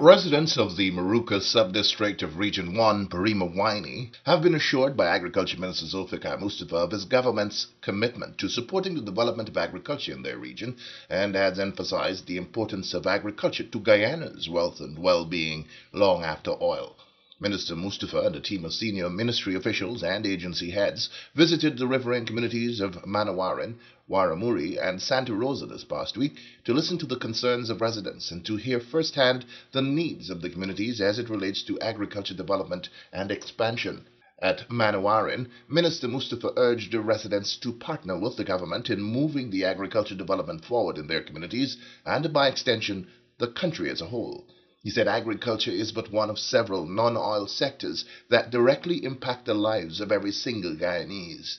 Residents of the Maruka sub-district of Region 1, Parima Waini, have been assured by Agriculture Minister Zulfikar Mustafa of his government's commitment to supporting the development of agriculture in their region, and has emphasized the importance of agriculture to Guyana's wealth and well-being long after oil. Minister Mustafa and a team of senior ministry officials and agency heads visited the riverine communities of Manawarin, Waramuri, and Santa Rosa this past week to listen to the concerns of residents and to hear firsthand the needs of the communities as it relates to agriculture development and expansion. At Manawarin, Minister Mustafa urged the residents to partner with the government in moving the agriculture development forward in their communities and, by extension, the country as a whole. He said agriculture is but one of several non-oil sectors that directly impact the lives of every single Guyanese.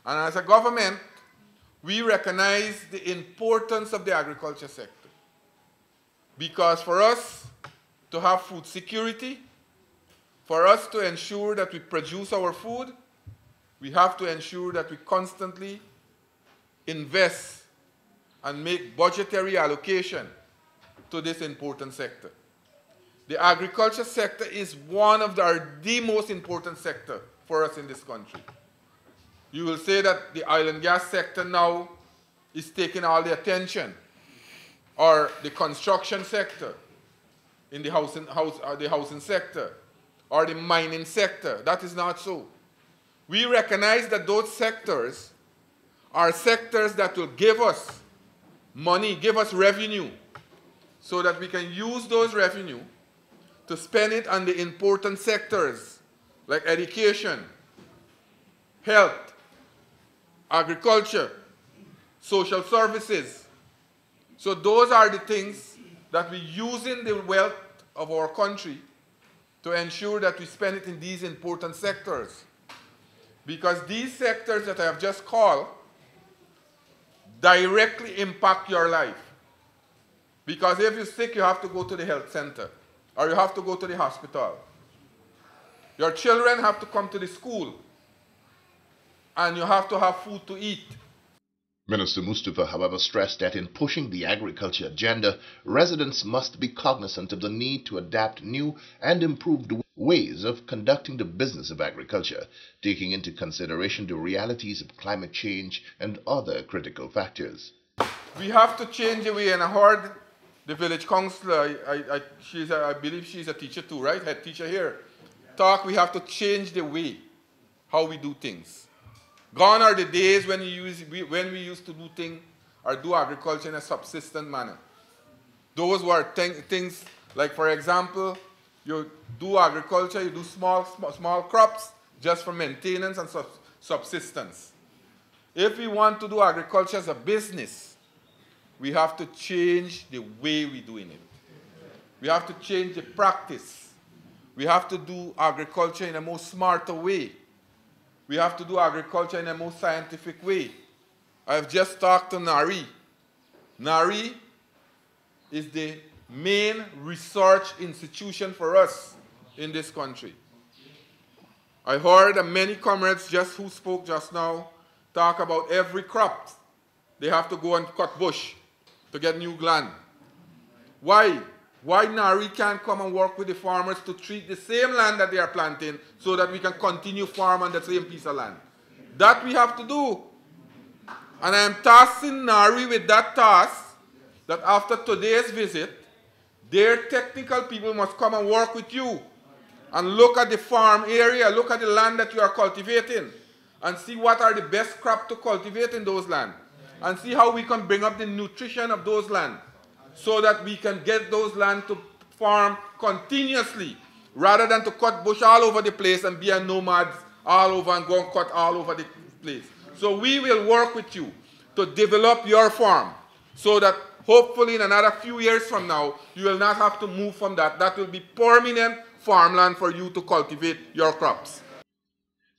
And as a government, we recognize the importance of the agriculture sector. Because for us to have food security, for us to ensure that we produce our food, we have to ensure that we constantly invest and make budgetary allocation to this important sector. The agriculture sector is one of the most important sector for us in this country. You will say that the oil and gas sector now is taking all the attention, or the construction sector in the housing sector, or the mining sector. That is not so. We recognize that those sectors are sectors that will give us money, give us revenue, so that we can use those revenue to spend it on the important sectors like education, health, agriculture, social services. So those are the things that we use in the wealth of our country to ensure that we spend it in these important sectors. Because these sectors that I have just called directly impact your life. Because if you're sick, you have to go to the health center, or you have to go to the hospital. Your children have to come to the school, and you have to have food to eat. Minister Mustafa, however, stressed that in pushing the agriculture agenda, residents must be cognizant of the need to adapt new and improved ways of conducting the business of agriculture, taking into consideration the realities of climate change and other critical factors. We have to change the way, and I heard the village councillor, I believe she's a teacher too, right? Head teacher here. Talk, we have to change the way how we do things. Gone are the days when we used to do things or do agriculture in a subsistent manner. Those were things like, for example, you do agriculture, you do small crops just for maintenance and subsistence. If we want to do agriculture as a business, we have to change the way we're doing it. We have to change the practice. We have to do agriculture in a more smarter way. We have to do agriculture in a more scientific way. I've just talked to NARI. NARI is the main research institution for us in this country. I heard many comrades who spoke just now talk about every crop. They have to go and cut bush to get new land. Why? Why NARI can't come and work with the farmers to treat the same land that they are planting so that we can continue farm on the same piece of land? That we have to do. And I am tasking NARI with that task, that after today's visit, their technical people must come and work with you and look at the farm area, look at the land that you are cultivating, and see what are the best crops to cultivate in those lands, and see how we can bring up the nutrition of those lands, so that we can get those land to farm continuously, rather than to cut bush all over the place and be a nomad all over and go and cut all over the place. So we will work with you to develop your farm, so that hopefully in another few years from now, you will not have to move from that. That will be permanent farmland for you to cultivate your crops.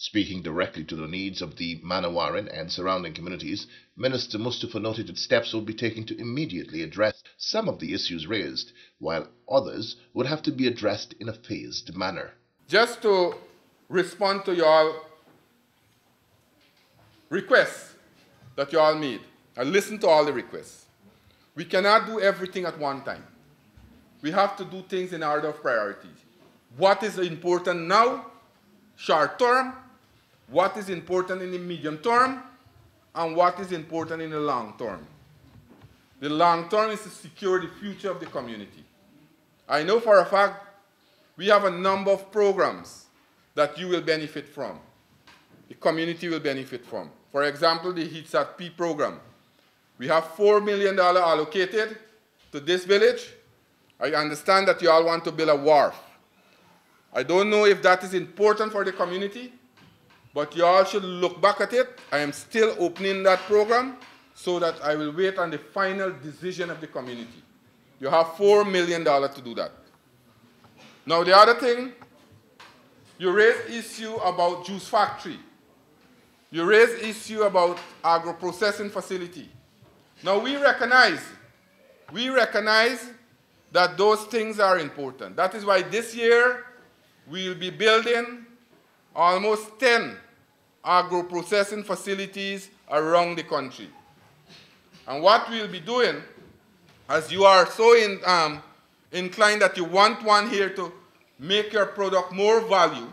Speaking directly to the needs of the Manawarin and surrounding communities, Minister Mustafa noted that steps will be taken to immediately address some of the issues raised, while others would have to be addressed in a phased manner. Just to respond to your requests that you all made, I listened to all the requests. We cannot do everything at one time. we have to do things in order of priorities. What is important now, short term, what is important in the medium term, and what is important in the long term. The long term is to secure the future of the community. I know for a fact we have a number of programs that you will benefit from, the community will benefit from. For example, the HEATSAT-P program. We have $4 million allocated to this village. I understand that you all want to build a wharf. I don't know if that is important for the community, but you all should look back at it. I am still opening that program so that I will wait on the final decision of the community. You have $4 million to do that. Now the other thing, you raise issue about juice factory. You raise issue about agro-processing facility. Now we recognize that those things are important. That is why this year we will be building almost 10 agro-processing facilities around the country. And what we'll be doing, as you are so inclined that you want one here to make your product more value,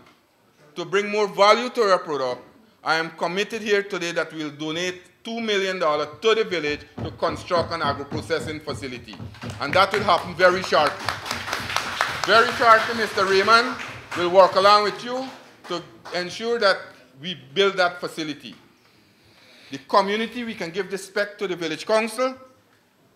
to bring more value to your product, I am committed here today that we'll donate $2 million to the village to construct an agro-processing facility. And that will happen very shortly. Very shortly, Mr. Raymond will work along with you to ensure that we build that facility. The community, we can give the spec to the village council.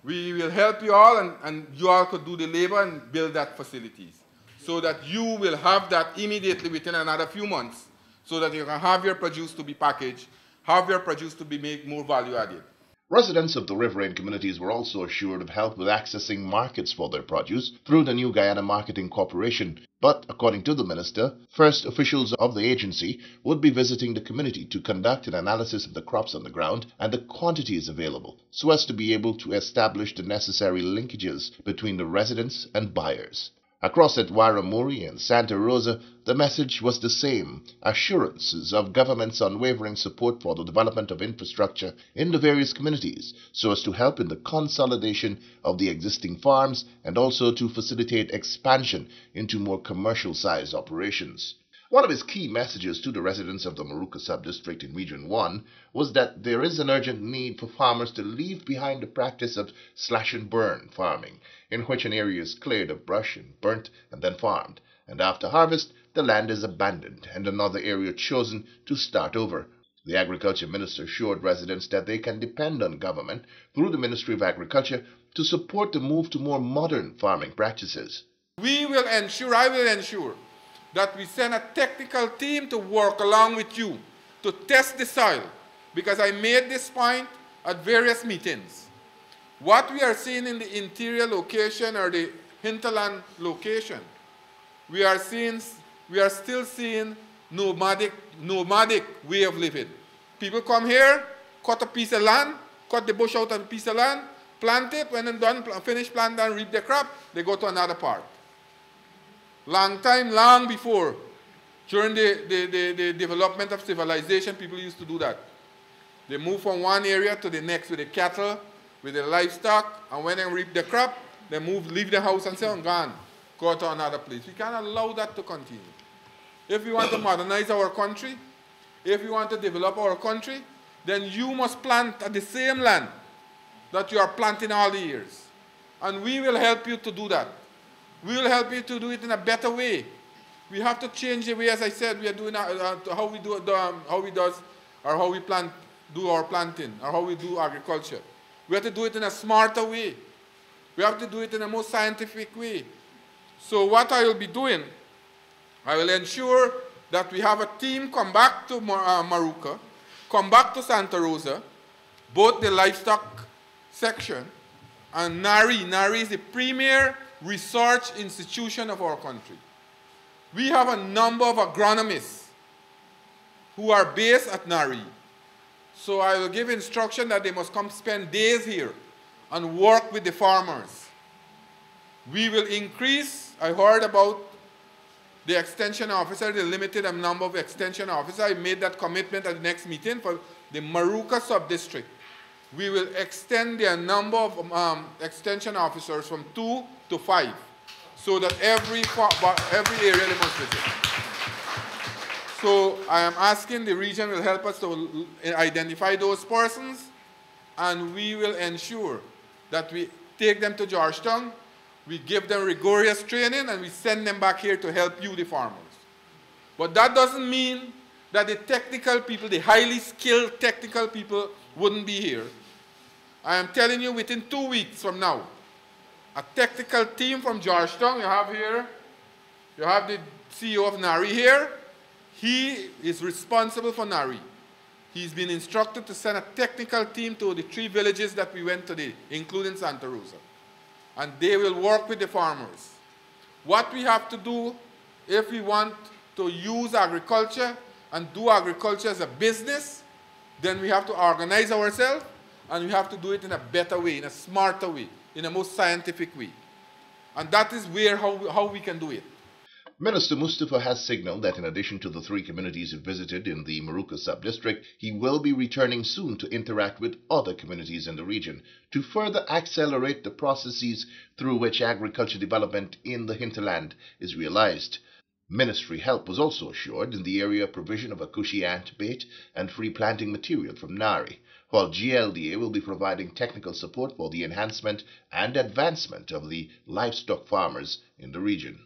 We will help you all, and you all could do the labor and build that facilities, so that you will have that immediately within another few months, so that you can have your produce to be packaged, have your produce to be made more value added. Residents of the riverine communities were also assured of help with accessing markets for their produce through the New Guyana Marketing Corporation. But, according to the minister, first officials of the agency would be visiting the community to conduct an analysis of the crops on the ground and the quantities available, so as to be able to establish the necessary linkages between the residents and buyers. Across at Warramuri and Santa Rosa, the message was the same: assurances of government's unwavering support for the development of infrastructure in the various communities, so as to help in the consolidation of the existing farms and also to facilitate expansion into more commercial-sized operations. One of his key messages to the residents of the Moruca Sub-District in Region 1 was that there is an urgent need for farmers to leave behind the practice of slash-and-burn farming, in which an area is cleared of brush and burnt and then farmed, and after harvest the land is abandoned and another area chosen to start over. The Agriculture Minister assured residents that they can depend on government through the Ministry of Agriculture to support the move to more modern farming practices. I will ensure that we send a technical team to work along with you to test the soil, because I made this point at various meetings. What we are seeing in the interior location or the hinterland location, we are still seeing nomadic way of living. People come here, cut a piece of land, cut the bush out of a piece of land, plant it, when they're done, finish plant and reap the crop, they go to another part. Long before, during the development of civilization, people used to do that. They move from one area to the next with the cattle, with the livestock, and when they reap the crop, they leave the house and say, I'm gone, go to another place. We can't allow that to continue. If we want to modernize our country, if we want to develop our country, then you must plant at the same land that you are planting all the years. And we will help you to do that. We will help you to do it in a better way. We have to change the way, as I said, we are doing how we do our planting, or how we do agriculture. We have to do it in a smarter way. We have to do it in a more scientific way. So what I will be doing, I will ensure that we have a team come back to Moruca, come back to Santa Rosa, both the livestock section and NARI. NARI is the premier research institution of our country. We have a number of agronomists who are based at NARI. So I will give instruction that they must come spend days here and work with the farmers. We will increase, I heard about the extension officer, the limited number of extension officers. I made that commitment at the next meeting for the Moruca Sub-District. We will extend their number of extension officers from 2 to 5. so that every area they must visit. So I am asking the region will help us to identify those persons, and we will ensure that we take them to Georgetown, we give them rigorous training, and we send them back here to help you, the farmers. But that doesn't mean that the technical people, the highly skilled technical people, wouldn't be here. I am telling you, within 2 weeks from now, a technical team from Georgetown, you have here, you have the CEO of NARI here. He is responsible for NARI. He's been instructed to send a technical team to the 3 villages that we went today, including Santa Rosa. And they will work with the farmers. What we have to do, if we want to use agriculture and do agriculture as a business, then we have to organize ourselves, and we have to do it in a better way, in a smarter way, in a more scientific way. And that is how we can do it. Minister MUSTAPHA has signaled that in addition to the 3 communities he visited in the Moruca sub-district, he will be returning soon to interact with other communities in the region to further accelerate the processes through which agriculture development in the hinterland is realized. Ministry help was also assured in the area provision of Akushi ant bait and free planting material from NARI, while GLDA will be providing technical support for the enhancement and advancement of the livestock farmers in the region.